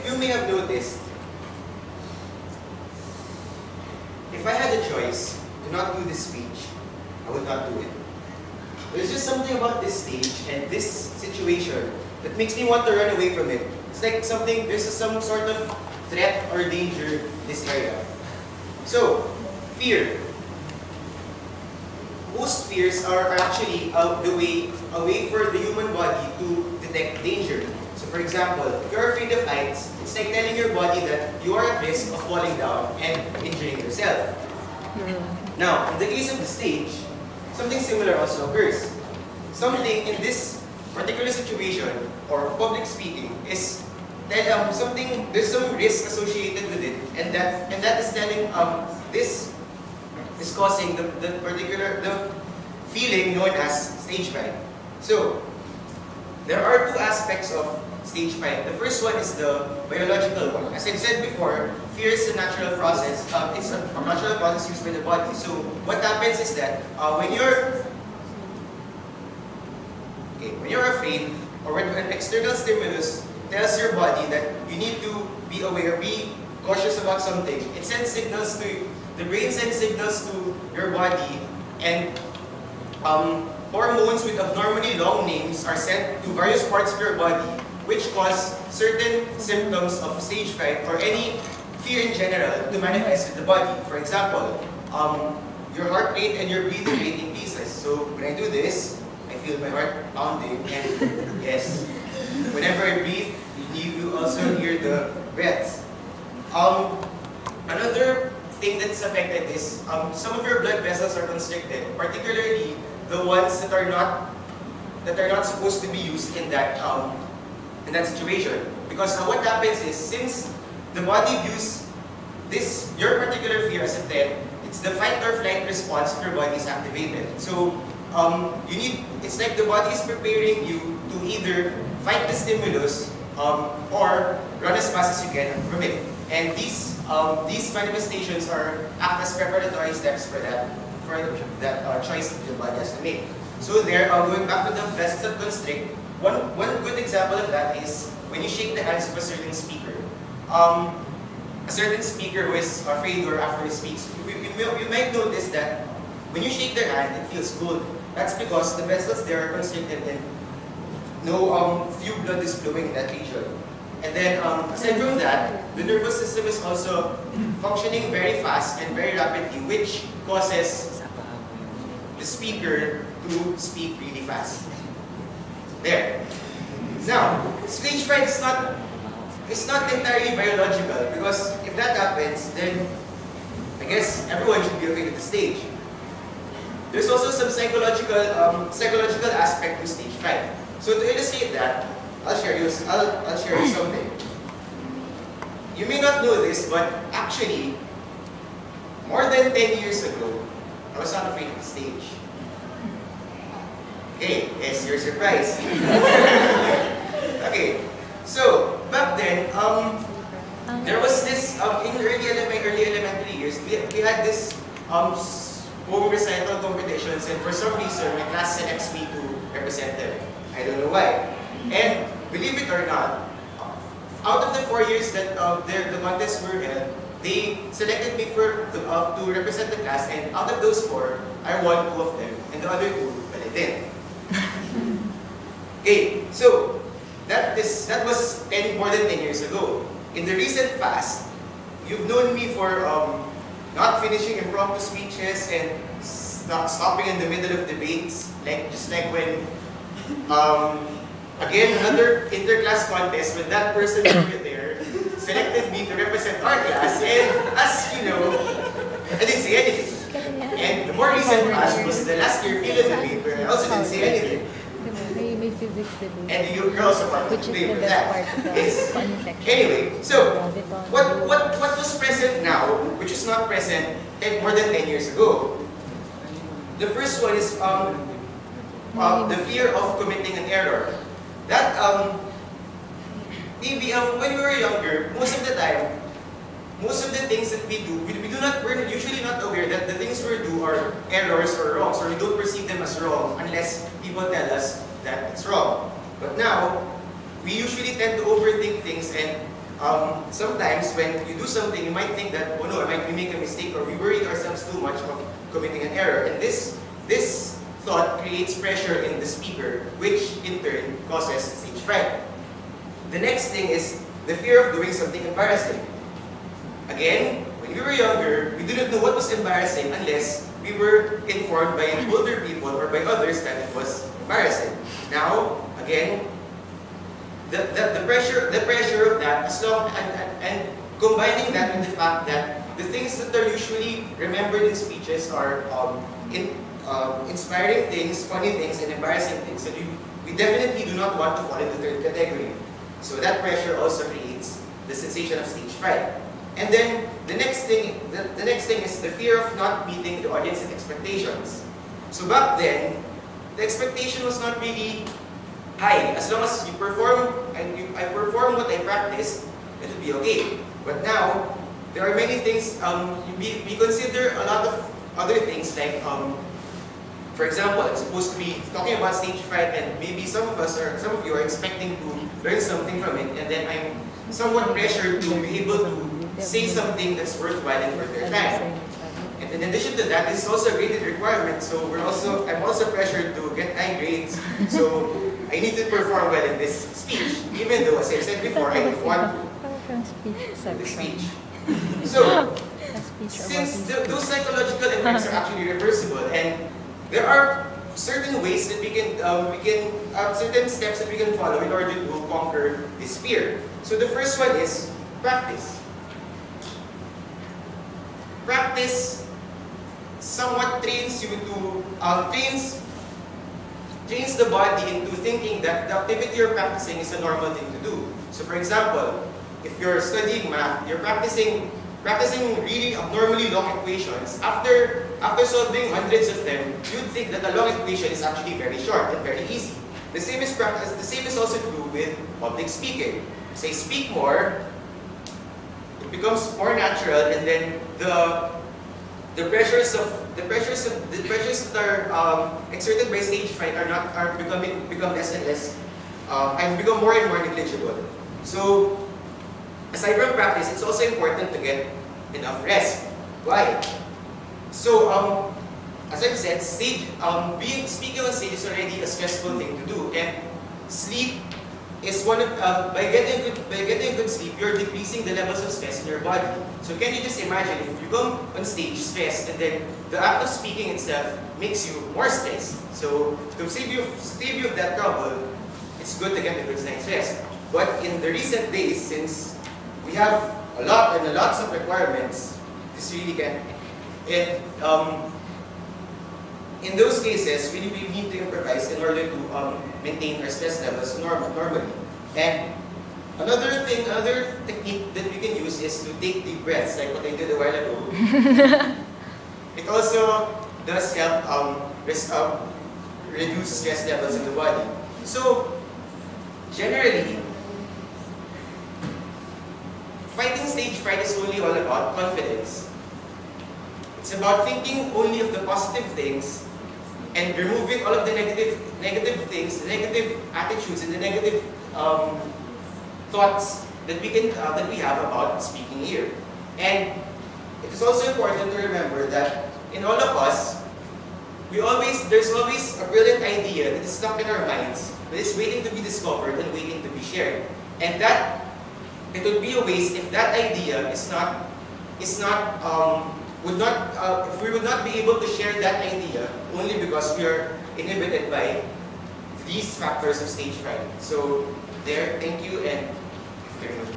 you may have noticed, if I had a choice to not do this speech, I would not do it. There's just something about this stage and this situation that makes me want to run away from it. It's like something, there's some sort of threat or danger in this area. So, fear. Most fears are actually a way for the human body to detect danger. So for example, if you're afraid of heights, it's like telling your body that you are at risk of falling down and injuring yourself. Now, in the case of the stage, something similar also occurs. Something in this particular situation, or public speaking, is that there's some risk associated with it, and that is telling this is causing the feeling known as stage fright. So there are two aspects of stage fright. The first one is the biological one. As I've said before, fear is a natural process. It's a natural process used by the body. So what happens is that when you're afraid, or when an external stimulus tells your body that you need to be aware, be cautious about something, it sends signals to you. The brain sends signals to your body, and hormones with abnormally long names are sent to various parts of your body, which cause certain symptoms of stage fright or any fear in general to manifest in the body. For example, your heart rate and your breathing rate increases. So when I do this, I feel my heart pounding, and yes, whenever I breathe, you also hear the breaths. Another thing that's affected is some of your blood vessels are constricted, particularly the ones that are not supposed to be used in that situation. Because what happens is, since the body views your particular fear as a threat, it's the fight or flight response if your body is activated. So it's like the body is preparing you to either fight the stimulus or run as fast as you can from it. And these manifestations act as preparatory steps for that choice that your body has to make. So going back to the vessels that constrict, one good example of that is when you shake the hands of a certain speaker. A certain speaker who is afraid or after he speaks, you might notice that when you shake their hand, it feels cold. That's because the vessels there are constricted and few blood is flowing in that region. And then, aside from that, the nervous system is also functioning very fast and very rapidly, which causes the speaker to speak really fast. There. Now, stage fright is not entirely biological, because if that happens, then I guess everyone should be afraid of the stage. There's also some psychological aspect to stage fright. So to illustrate that, I'll share you something. You may not know this, but actually, more than 10 years ago, I was not afraid of the stage. Okay, yes, you're surprised. Okay, so back then, there was this in early elementary years. We had this poem recital competitions, and for some reason, my class selects me to represent them. I don't know why. And believe it or not, out of the 4 years that the contests were held, they selected me to represent the class, and out of those 4, I won 2 of them, and the other 2, well, I didn't. Okay, so that was more than 10 years ago. In the recent past, you've known me for not finishing impromptu speeches and stopping in the middle of debates, just like when again, another interclass contest with that person over there selected me to represent our class, and as you know, I didn't say anything. And the more recent past was the last year field debate, where I also didn't say anything. And you girls are part of the debate with that. Yes. Anyway, so what was present now, which is not present more than 10 years ago? The first one is the fear of committing an error. That maybe when we were younger, most of the time, most of the things that we do, we're usually not aware that the things we do are errors or wrongs, or we don't perceive them as wrong unless people tell us that it's wrong. But now, we usually tend to overthink things and sometimes when you do something, you might think that, oh no, I might make a mistake, or we worry ourselves too much of committing an error. And this thought creates pressure in the speaker, which in turn causes stage fright. The next thing is the fear of doing something embarrassing. Again, when we were younger, we didn't know what was embarrassing unless we were informed by older people or by others that it was embarrassing. Now, again, the pressure of that, as long and combining that with the fact that the things that are usually remembered in speeches are inspiring things, funny things, and embarrassing things. So we definitely do not want to fall in the third category. So that pressure also creates the sensation of stage fright. And then the next thing is the fear of not meeting the audience's expectations. So back then, the expectation was not really high. As long as you perform and I perform what I practice, it will be okay. But now, there are many things, we consider a lot of other things like, for example, I'm supposed to be talking about stage fright, and maybe some of you are expecting to learn something from it, and then I'm somewhat pressured to be able to say something that's worthwhile and worth their time. And in addition to that, this is also a graded requirement, so I'm also pressured to get high grades. So I need to perform well in this speech, even though, as I've said before, I don't want to do the speech. So, since those psychological effects are actually reversible, and there are certain ways that we can certain steps that we can follow in order to conquer this fear. So the first one is practice. Practice somewhat trains you to trains the body into thinking that the activity you're practicing is a normal thing to do. So for example, if you're studying math, you're practicing really abnormally long equations. After solving hundreds of them, you'd think that a long equation is actually very short and very easy. The same is also true with public speaking. As I speak more, it becomes more natural, and then the pressures that are exerted by stage fright become less and less and become more and more negligible. So aside from practice, it's also important to get enough rest. Why? So as I've said, speaking on stage is already a stressful thing to do, and sleep is one of by getting a good sleep, you're decreasing the levels of stress in your body. So can you just imagine if you come on stage stressed, and then the act of speaking itself makes you more stressed. So to save you of that trouble, it's good to get a good night's rest. But in the recent days, since we have lots of requirements, this really can. In those cases, we need to improvise in order to maintain our stress levels normally. And another technique that we can use is to take deep breaths, like what I did a while ago. It also does help reduce stress levels in the body. So generally, fighting stage fright is only all about confidence. It's about thinking only of the positive things and removing all of the negative things, the negative attitudes, and the negative thoughts that we have about speaking here. And it is also important to remember that in all of us, there's always a brilliant idea that is stuck in our minds, that is waiting to be discovered and waiting to be shared. And that it would be a waste if that idea if we would not be able to share that idea only because we are inhibited by these factors of stage fright. So thank you, and afternoon.